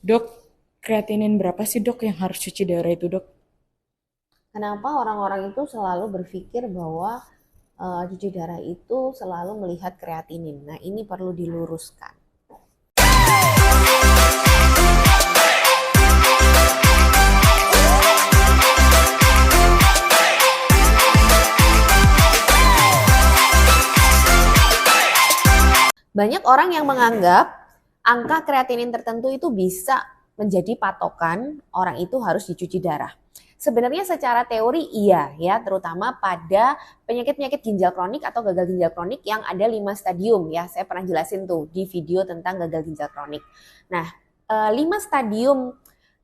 Dok, kreatinin berapa sih dok yang harus cuci darah itu dok? Kenapa orang-orang itu selalu berpikir bahwa cuci darah itu selalu melihat kreatinin. Nah, ini perlu diluruskan. Banyak orang yang menganggap angka kreatinin tertentu itu bisa menjadi patokan orang itu harus dicuci darah. Sebenarnya secara teori iya ya, terutama pada penyakit-penyakit ginjal kronik atau gagal ginjal kronik yang ada 5 stadium ya. Saya pernah jelasin tuh di video tentang gagal ginjal kronik. Nah, 5 stadium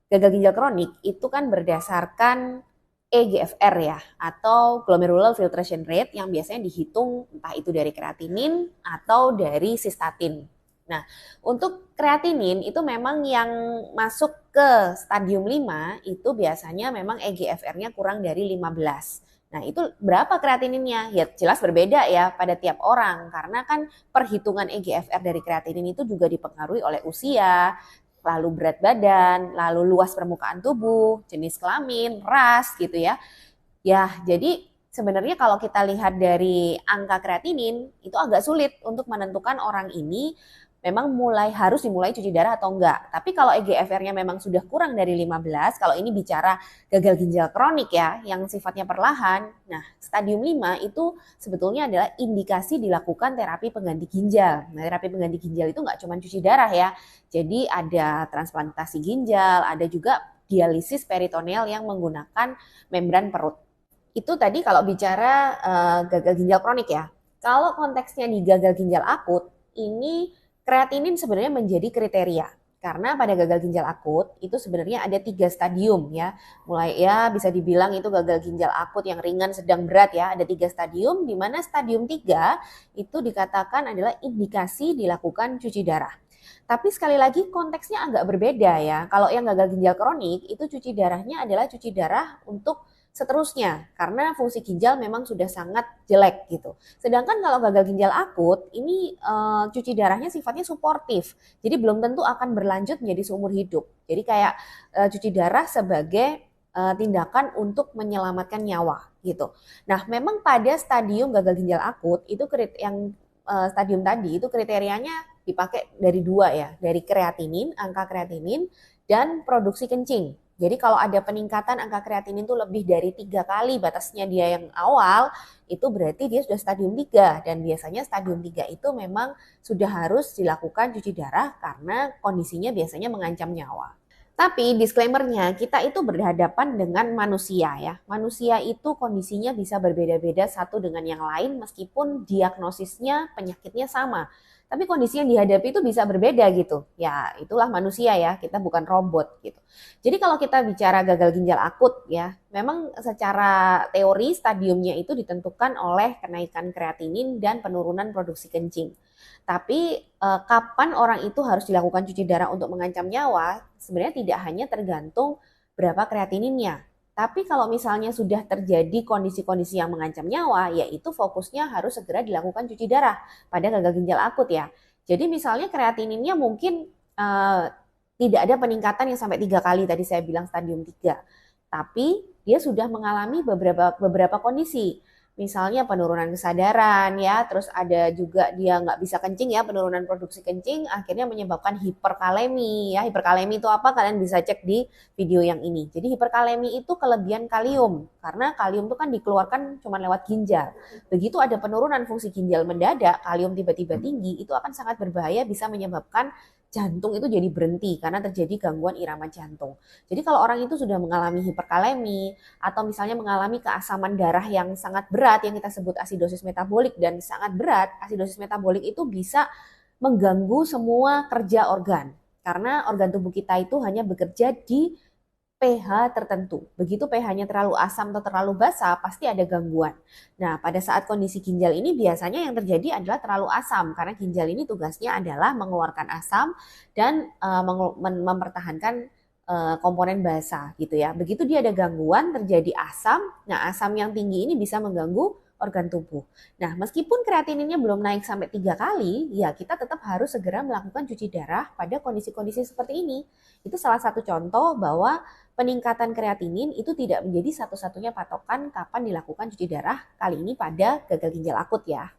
gagal ginjal kronik itu kan berdasarkan EGFR ya, atau glomerular filtration rate yang biasanya dihitung entah itu dari kreatinin atau dari sistatin. Nah, untuk kreatinin itu memang yang masuk ke stadium 5 itu biasanya memang EGFR-nya kurang dari 15. Nah, itu berapa kreatininnya? Ya jelas berbeda ya pada tiap orang karena kan perhitungan EGFR dari kreatinin itu juga dipengaruhi oleh usia, lalu berat badan, lalu luas permukaan tubuh, jenis kelamin, ras gitu ya. Ya, jadi sebenarnya kalau kita lihat dari angka kreatinin itu agak sulit untuk menentukan orang ini memang harus dimulai cuci darah atau enggak. Tapi kalau EGFR-nya memang sudah kurang dari 15, kalau ini bicara gagal ginjal kronik ya, yang sifatnya perlahan. Nah, stadium 5 itu sebetulnya adalah indikasi dilakukan terapi pengganti ginjal. Nah, terapi pengganti ginjal itu nggak cuma cuci darah ya. Jadi ada transplantasi ginjal, ada juga dialisis peritoneal yang menggunakan membran perut. Itu tadi kalau bicara gagal ginjal kronik ya. Kalau konteksnya di gagal ginjal akut, ini kreatinin sebenarnya menjadi kriteria. Karena pada gagal ginjal akut itu sebenarnya ada 3 stadium ya. Mulai ya bisa dibilang itu gagal ginjal akut yang ringan, sedang, berat ya. Ada 3 stadium, di mana stadium 3 itu dikatakan adalah indikasi dilakukan cuci darah. Tapi sekali lagi konteksnya agak berbeda ya. Kalau yang gagal ginjal kronik itu cuci darahnya adalah cuci darah untuk seterusnya karena fungsi ginjal memang sudah sangat jelek gitu. Sedangkan kalau gagal ginjal akut ini cuci darahnya sifatnya suportif. Jadi belum tentu akan berlanjut menjadi seumur hidup. Jadi kayak cuci darah sebagai tindakan untuk menyelamatkan nyawa gitu. Nah, memang pada stadium gagal ginjal akut itu yang stadium tadi itu kriterianya dipakai dari 2 ya, dari kreatinin, angka kreatinin dan produksi kencing. Jadi kalau ada peningkatan angka kreatinin itu lebih dari 3 kali batasnya dia yang awal, itu berarti dia sudah stadium 3 dan biasanya stadium 3 itu memang sudah harus dilakukan cuci darah karena kondisinya biasanya mengancam nyawa. Tapi disclaimer-nya, kita itu berhadapan dengan manusia ya. Manusia itu kondisinya bisa berbeda-beda satu dengan yang lain meskipun diagnosisnya penyakitnya sama. Tapi kondisi yang dihadapi itu bisa berbeda gitu. Ya, itulah manusia ya, kita bukan robot gitu. Jadi kalau kita bicara gagal ginjal akut ya, memang secara teori stadiumnya itu ditentukan oleh kenaikan kreatinin dan penurunan produksi kencing. Tapi kapan orang itu harus dilakukan cuci darah untuk mengancam nyawa, sebenarnya tidak hanya tergantung berapa kreatininnya. Tapi kalau misalnya sudah terjadi kondisi-kondisi yang mengancam nyawa, yaitu fokusnya harus segera dilakukan cuci darah pada gagal ginjal akut ya. Jadi misalnya kreatininnya mungkin tidak ada peningkatan yang sampai 3 kali tadi saya bilang stadium 3. Tapi dia sudah mengalami beberapa kondisi. Misalnya penurunan kesadaran ya, terus ada juga dia nggak bisa kencing ya, penurunan produksi kencing akhirnya menyebabkan hiperkalemi ya. Hiperkalemi itu apa? Kalian bisa cek di video yang ini. Jadi hiperkalemi itu kelebihan kalium karena kalium itu kan dikeluarkan cuma lewat ginjal. Begitu ada penurunan fungsi ginjal mendadak, kalium tiba-tiba tinggi, itu akan sangat berbahaya, bisa menyebabkan jantung itu jadi berhenti karena terjadi gangguan irama jantung. Jadi kalau orang itu sudah mengalami hiperkalemi atau misalnya mengalami keasaman darah yang sangat berat yang kita sebut asidosis metabolik dan sangat berat, asidosis metabolik itu bisa mengganggu semua kerja organ. Karena organ tubuh kita itu hanya bekerja di pH tertentu. Begitu pH-nya terlalu asam atau terlalu basa, pasti ada gangguan. Nah, pada saat kondisi ginjal ini biasanya yang terjadi adalah terlalu asam karena ginjal ini tugasnya adalah mengeluarkan asam dan mempertahankan komponen basa gitu ya. Begitu dia ada gangguan terjadi asam, nah asam yang tinggi ini bisa mengganggu organ tubuh. Nah, meskipun kreatininnya belum naik sampai 3 kali, ya kita tetap harus segera melakukan cuci darah pada kondisi-kondisi seperti ini. Itu salah satu contoh bahwa peningkatan kreatinin itu tidak menjadi satu-satunya patokan kapan dilakukan cuci darah, kali ini pada gagal ginjal akut ya.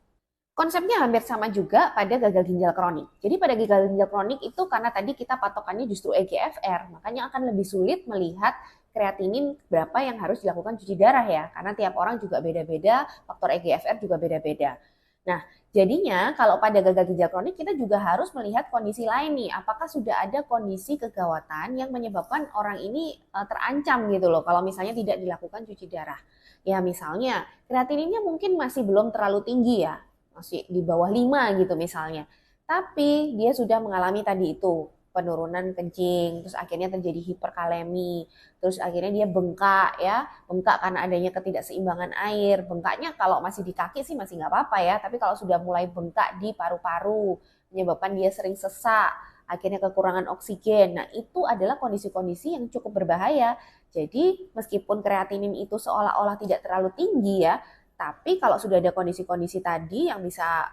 Konsepnya hampir sama juga pada gagal ginjal kronik. Jadi pada gagal ginjal kronik itu karena tadi kita patokannya justru EGFR, makanya akan lebih sulit melihat kreatinin berapa yang harus dilakukan cuci darah ya, karena tiap orang juga beda-beda, faktor EGFR juga beda-beda. Nah, jadinya kalau pada gagal ginjal kronik kita juga harus melihat kondisi lain nih, apakah sudah ada kondisi kegawatan yang menyebabkan orang ini terancam gitu loh, kalau misalnya tidak dilakukan cuci darah. Ya misalnya kreatininnya mungkin masih belum terlalu tinggi ya, masih di bawah 5 gitu misalnya. Tapi dia sudah mengalami tadi itu, penurunan kencing, terus akhirnya terjadi hiperkalemi, terus akhirnya dia bengkak ya, bengkak karena adanya ketidakseimbangan air. Bengkaknya kalau masih di kaki sih masih nggak apa-apa ya, tapi kalau sudah mulai bengkak di paru-paru, menyebabkan dia sering sesak, akhirnya kekurangan oksigen. Nah, itu adalah kondisi-kondisi yang cukup berbahaya. Jadi, meskipun kreatinin itu seolah-olah tidak terlalu tinggi ya, tapi kalau sudah ada kondisi-kondisi tadi yang bisa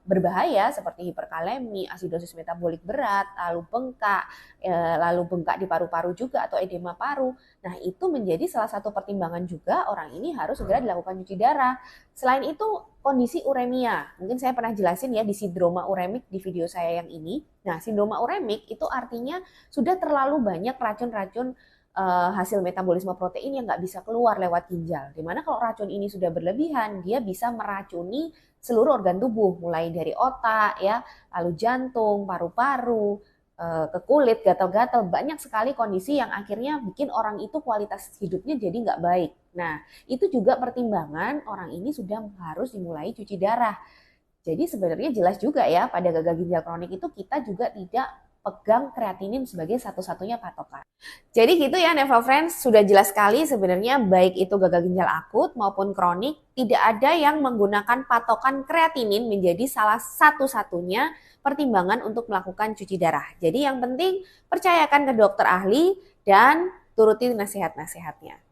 berbahaya seperti hiperkalemi, asidosis metabolik berat, lalu bengkak di paru-paru juga atau edema paru. Nah, itu menjadi salah satu pertimbangan juga orang ini harus segera dilakukan cuci darah. Selain itu, kondisi uremia. Mungkin saya pernah jelasin ya di sindroma uremik di video saya yang ini. Nah, sindroma uremik itu artinya sudah terlalu banyak racun-racun hasil metabolisme protein yang nggak bisa keluar lewat ginjal. Dimana kalau racun ini sudah berlebihan, dia bisa meracuni seluruh organ tubuh, mulai dari otak, ya, lalu jantung, paru-paru, ke kulit, gatal-gatal, banyak sekali kondisi yang akhirnya bikin orang itu kualitas hidupnya jadi nggak baik. Nah, itu juga pertimbangan orang ini sudah harus dimulai cuci darah. Jadi sebenarnya jelas juga ya pada gagal ginjal kronik itu kita juga tidak pegang kreatinin sebagai satu-satunya patokan. Jadi gitu ya Nevel Friends, sudah jelas sekali sebenarnya baik itu gagal ginjal akut maupun kronik, tidak ada yang menggunakan patokan kreatinin menjadi salah satu-satunya pertimbangan untuk melakukan cuci darah. Jadi yang penting percayakan ke dokter ahli dan turuti nasihat-nasihatnya.